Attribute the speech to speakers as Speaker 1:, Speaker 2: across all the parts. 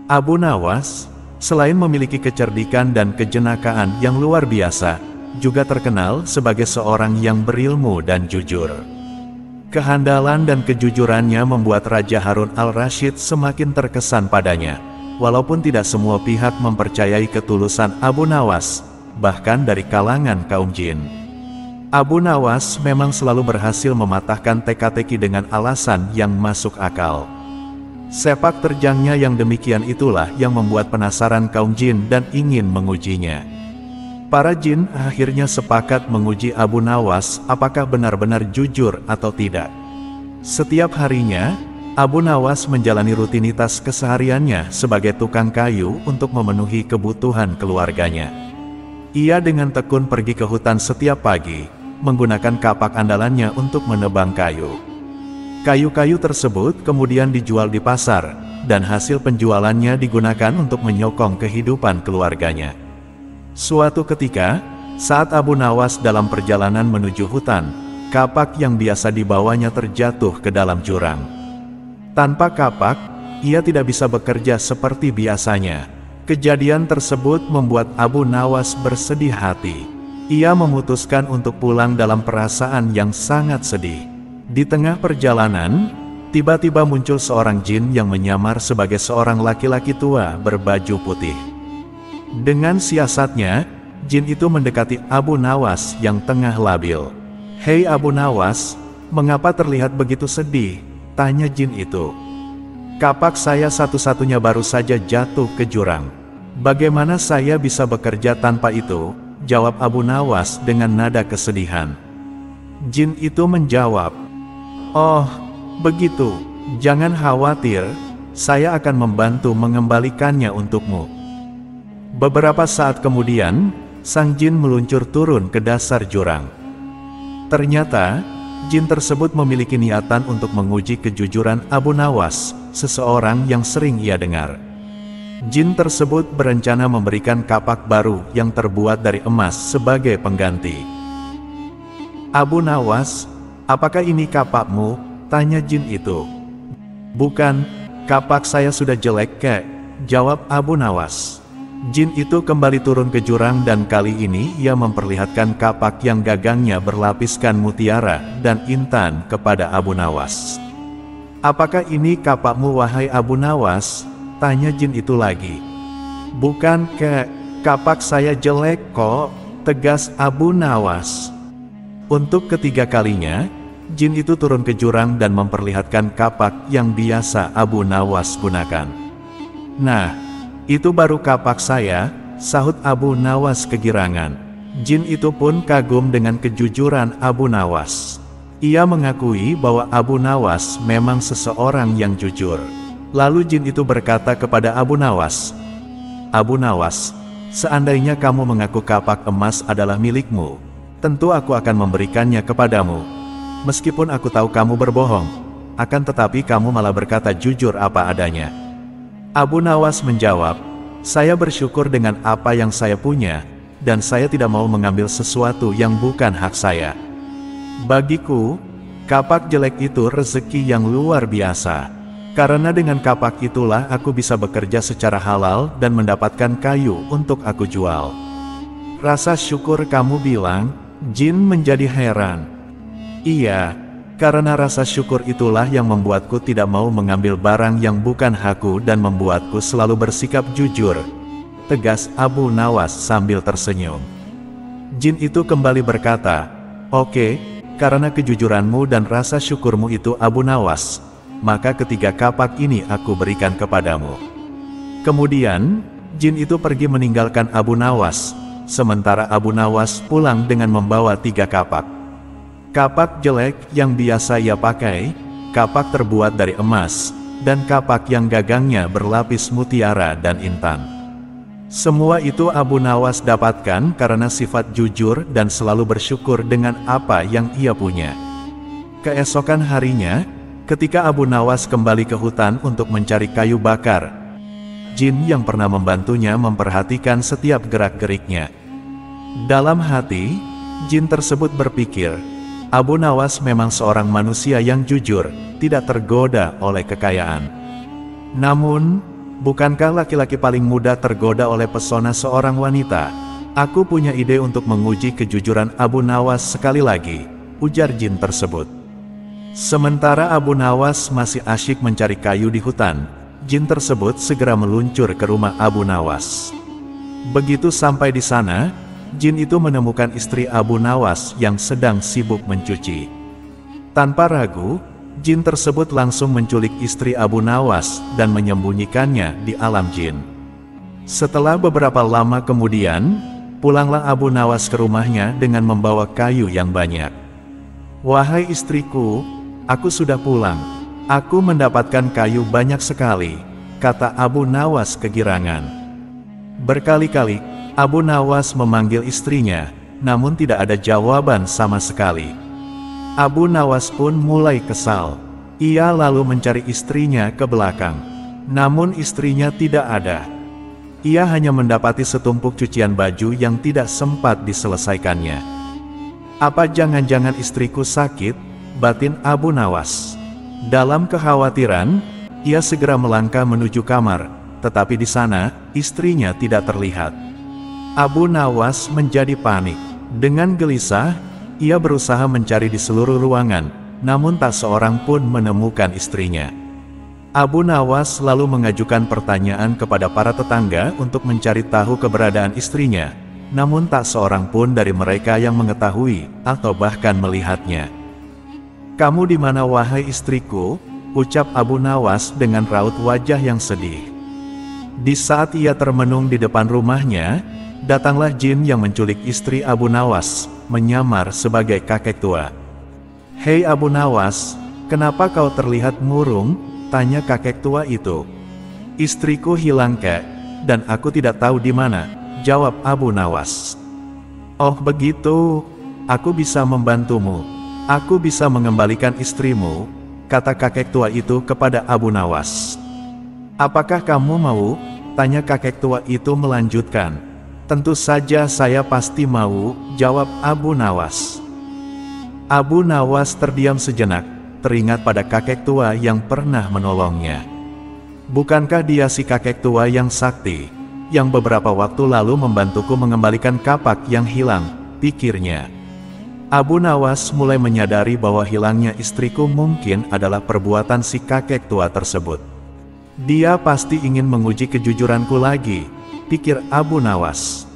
Speaker 1: Abu Nawas, selain memiliki kecerdikan dan kejenakaan yang luar biasa, juga terkenal sebagai seorang yang berilmu dan jujur. Kehandalan dan kejujurannya membuat Raja Harun al-Rasyid semakin terkesan padanya, walaupun tidak semua pihak mempercayai ketulusan Abu Nawas, bahkan dari kalangan kaum jin. Abu Nawas memang selalu berhasil mematahkan teka-teki dengan alasan yang masuk akal. Sepak terjangnya yang demikian itulah yang membuat penasaran kaum jin dan ingin mengujinya. Para jin akhirnya sepakat menguji Abu Nawas apakah benar-benar jujur atau tidak. Setiap harinya, Abu Nawas menjalani rutinitas kesehariannya sebagai tukang kayu untuk memenuhi kebutuhan keluarganya. Ia dengan tekun pergi ke hutan setiap pagi, menggunakan kapak andalannya untuk menebang kayu. Kayu-kayu tersebut kemudian dijual di pasar, dan hasil penjualannya digunakan untuk menyokong kehidupan keluarganya. Suatu ketika, saat Abu Nawas dalam perjalanan menuju hutan, kapak yang biasa dibawanya terjatuh ke dalam jurang. Tanpa kapak, ia tidak bisa bekerja seperti biasanya. Kejadian tersebut membuat Abu Nawas bersedih hati. Ia memutuskan untuk pulang dalam perasaan yang sangat sedih. Di tengah perjalanan, tiba-tiba muncul seorang jin yang menyamar sebagai seorang laki-laki tua berbaju putih. Dengan siasatnya, jin itu mendekati Abu Nawas yang tengah labil. "Hei Abu Nawas, mengapa terlihat begitu sedih?" tanya jin itu. "Kapak saya satu-satunya baru saja jatuh ke jurang. Bagaimana saya bisa bekerja tanpa itu?" jawab Abu Nawas dengan nada kesedihan. Jin itu menjawab, "Oh, begitu. Jangan khawatir, saya akan membantu mengembalikannya untukmu." Beberapa saat kemudian, sang jin meluncur turun ke dasar jurang. Ternyata, jin tersebut memiliki niatan untuk menguji kejujuran Abu Nawas, seseorang yang sering ia dengar. Jin tersebut berencana memberikan kapak baru yang terbuat dari emas sebagai pengganti. "Abu Nawas, apakah ini kapakmu?" tanya jin itu. "Bukan, kapak saya sudah jelek kek," jawab Abu Nawas. Jin itu kembali turun ke jurang dan kali ini ia memperlihatkan kapak yang gagangnya berlapiskan mutiara dan intan kepada Abu Nawas. "Apakah ini kapakmu wahai Abu Nawas?" tanya jin itu lagi. "Bukan kek, kapak saya jelek kok," tegas Abu Nawas. Untuk ketiga kalinya, jin itu turun ke jurang dan memperlihatkan kapak yang biasa Abu Nawas gunakan. "Nah, itu baru kapak saya," sahut Abu Nawas kegirangan. Jin itu pun kagum dengan kejujuran Abu Nawas. Ia mengakui bahwa Abu Nawas memang seseorang yang jujur. Lalu jin itu berkata kepada Abu Nawas, "Abu Nawas, seandainya kamu mengaku kapak emas adalah milikmu, tentu aku akan memberikannya kepadamu. Meskipun aku tahu kamu berbohong, akan tetapi kamu malah berkata jujur apa adanya." Abu Nawas menjawab, "Saya bersyukur dengan apa yang saya punya, dan saya tidak mau mengambil sesuatu yang bukan hak saya. Bagiku, kapak jelek itu rezeki yang luar biasa. Karena dengan kapak itulah aku bisa bekerja secara halal dan mendapatkan kayu untuk aku jual." "Rasa syukur kamu bilang?" Jin menjadi heran. "Iya. Karena rasa syukur itulah yang membuatku tidak mau mengambil barang yang bukan hakku dan membuatku selalu bersikap jujur," tegas Abu Nawas sambil tersenyum. Jin itu kembali berkata, "Oke, karena kejujuranmu dan rasa syukurmu itu Abu Nawas, maka ketiga kapak ini aku berikan kepadamu." Kemudian, jin itu pergi meninggalkan Abu Nawas, sementara Abu Nawas pulang dengan membawa 3 kapak. Kapak jelek yang biasa ia pakai, kapak terbuat dari emas, dan kapak yang gagangnya berlapis mutiara dan intan. Semua itu Abu Nawas dapatkan karena sifat jujur dan selalu bersyukur dengan apa yang ia punya. Keesokan harinya, ketika Abu Nawas kembali ke hutan untuk mencari kayu bakar, jin yang pernah membantunya memperhatikan setiap gerak-geriknya. Dalam hati, jin tersebut berpikir, Abu Nawas memang seorang manusia yang jujur, tidak tergoda oleh kekayaan. Namun, bukankah laki-laki paling mudah tergoda oleh pesona seorang wanita? Aku punya ide untuk menguji kejujuran Abu Nawas sekali lagi, ujar jin tersebut. Sementara Abu Nawas masih asyik mencari kayu di hutan, jin tersebut segera meluncur ke rumah Abu Nawas. Begitu sampai di sana, jin itu menemukan istri Abu Nawas yang sedang sibuk mencuci. Tanpa ragu, jin tersebut langsung menculik istri Abu Nawas dan menyembunyikannya di alam jin. Setelah beberapa lama kemudian, pulanglah Abu Nawas ke rumahnya dengan membawa kayu yang banyak. "Wahai istriku, aku sudah pulang. Aku mendapatkan kayu banyak sekali," kata Abu Nawas kegirangan. Berkali-kali, Abu Nawas memanggil istrinya, namun tidak ada jawaban sama sekali. Abu Nawas pun mulai kesal. Ia lalu mencari istrinya ke belakang. Namun istrinya tidak ada. Ia hanya mendapati setumpuk cucian baju yang tidak sempat diselesaikannya. "Apa jangan-jangan istriku sakit?" batin Abu Nawas. Dalam kekhawatiran, ia segera melangkah menuju kamar, tetapi di sana, istrinya tidak terlihat. Abu Nawas menjadi panik. Dengan gelisah, ia berusaha mencari di seluruh ruangan, namun tak seorang pun menemukan istrinya. Abu Nawas lalu mengajukan pertanyaan kepada para tetangga untuk mencari tahu keberadaan istrinya, namun tak seorang pun dari mereka yang mengetahui atau bahkan melihatnya. "Kamu di mana wahai istriku?" ucap Abu Nawas dengan raut wajah yang sedih. Di saat ia termenung di depan rumahnya, datanglah jin yang menculik istri Abu Nawas, menyamar sebagai kakek tua. "Hei Abu Nawas, kenapa kau terlihat murung?" tanya kakek tua itu. "Istriku hilang kek, dan aku tidak tahu di mana," jawab Abu Nawas. "Oh begitu, aku bisa membantumu. Aku bisa mengembalikan istrimu," kata kakek tua itu kepada Abu Nawas. "Apakah kamu mau?" tanya kakek tua itu melanjutkan. "Tentu saja saya pasti mau," jawab Abu Nawas. Abu Nawas terdiam sejenak, teringat pada kakek tua yang pernah menolongnya. Bukankah dia si kakek tua yang sakti, yang beberapa waktu lalu membantuku mengembalikan kapak yang hilang, pikirnya. Abu Nawas mulai menyadari bahwa hilangnya istriku mungkin adalah perbuatan si kakek tua tersebut. Dia pasti ingin menguji kejujuranku lagi, pikir Abu Nawas.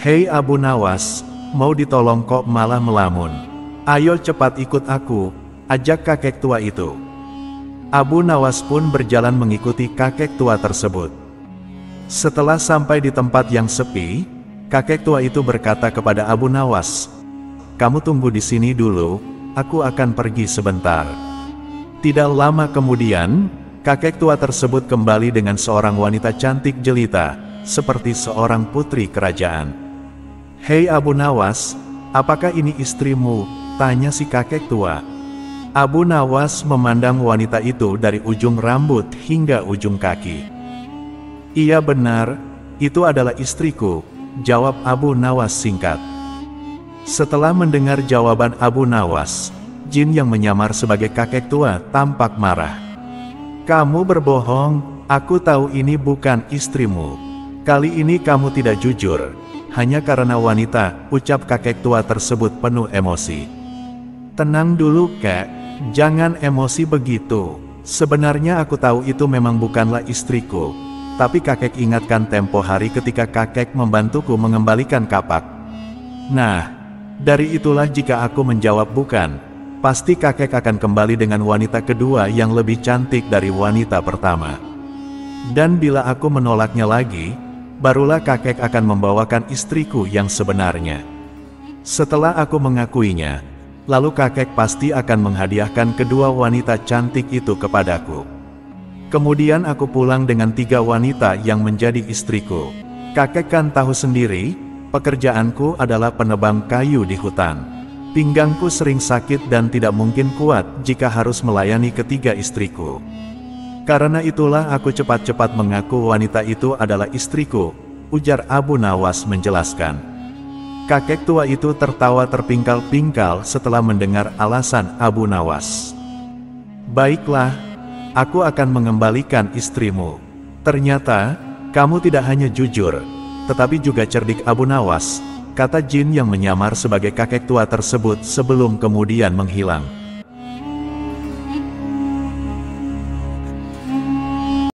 Speaker 1: "Hei Abu Nawas, mau ditolong kok malah melamun. Ayo cepat ikut aku," ajak kakek tua itu. Abu Nawas pun berjalan mengikuti kakek tua tersebut. Setelah sampai di tempat yang sepi, kakek tua itu berkata kepada Abu Nawas, "Kamu tunggu di sini dulu, aku akan pergi sebentar." Tidak lama kemudian, kakek tua tersebut kembali dengan seorang wanita cantik jelita, seperti seorang putri kerajaan. "Hei Abu Nawas, apakah ini istrimu?" tanya si kakek tua. Abu Nawas memandang wanita itu dari ujung rambut hingga ujung kaki. "Iya benar, itu adalah istriku," jawab Abu Nawas singkat. Setelah mendengar jawaban Abu Nawas, jin yang menyamar sebagai kakek tua tampak marah. "Kamu berbohong, aku tahu ini bukan istrimu. Kali ini kamu tidak jujur, hanya karena wanita," ucap kakek tua tersebut penuh emosi. "Tenang dulu kek, jangan emosi begitu. Sebenarnya aku tahu itu memang bukanlah istriku, tapi kakek ingatkan tempo hari ketika kakek membantuku mengembalikan kapak. Nah, dari itulah jika aku menjawab bukan, pasti kakek akan kembali dengan wanita kedua yang lebih cantik dari wanita pertama. Dan bila aku menolaknya lagi, barulah kakek akan membawakan istriku yang sebenarnya. Setelah aku mengakuinya, lalu kakek pasti akan menghadiahkan kedua wanita cantik itu kepadaku. Kemudian aku pulang dengan 3 wanita yang menjadi istriku. Kakek kan tahu sendiri, pekerjaanku adalah penebang kayu di hutan. Pinggangku sering sakit dan tidak mungkin kuat jika harus melayani ketiga istriku. Karena itulah aku cepat-cepat mengaku wanita itu adalah istriku," ujar Abu Nawas menjelaskan. Kakek tua itu tertawa terpingkal-pingkal setelah mendengar alasan Abu Nawas. "Baiklah, aku akan mengembalikan istrimu. Ternyata, kamu tidak hanya jujur, tetapi juga cerdik Abu Nawas, kata jin yang menyamar sebagai kakek tua tersebut sebelum kemudian menghilang.